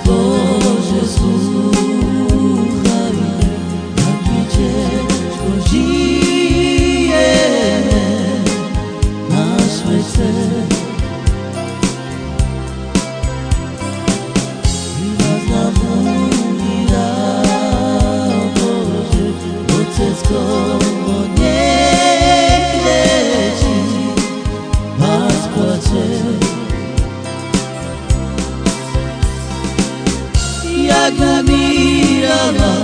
Boże, słuchaj, jak mi ciężko żyjemy na świecie. I was nam umira, Boże, Otec koło nie kręci, was płacze. Jak umírala,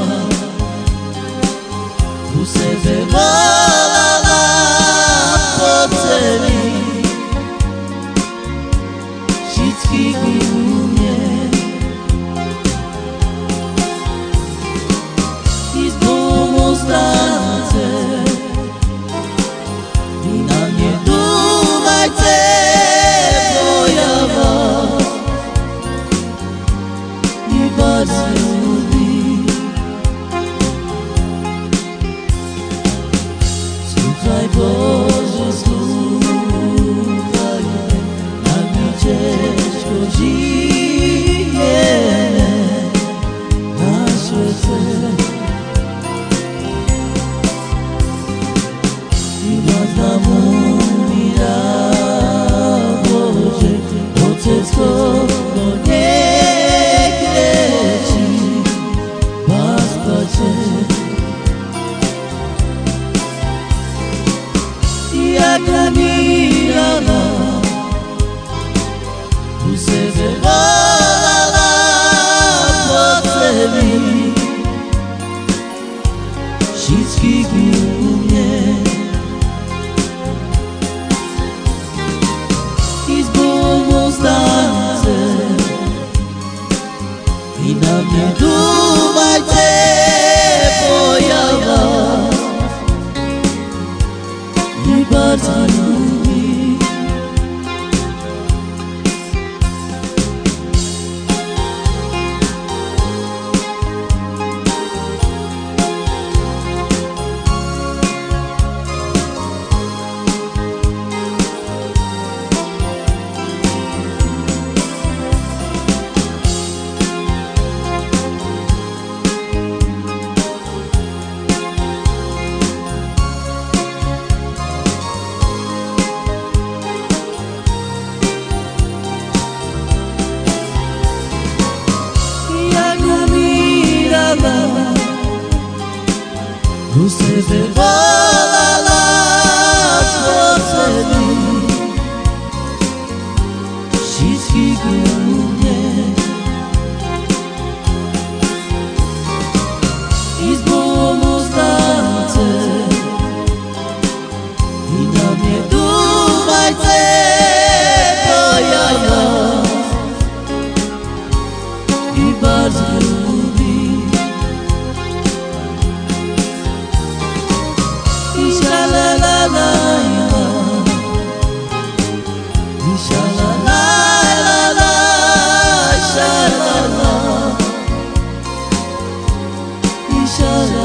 u sebe volala po celý, vždycky ku mne. I s Bohom ostánce, i na mne dúmajte, moja vás was lubi. Słuchaj, Boże, słuchaj, jak mi ciężko żyjemy na świecie. I was nam umira, Boże, Otec kogo nie jak umírala, u sebe volala po celý, vždycky ku mne. I s Bohom ostánce, i na mňa dúmajte, moja vás bardzo lubi. U sebe volala po celý, vždycky ku mne. I s Bohom ostánce, i na mne dúmajte, moja vás i bardzo lubi. Inshallah.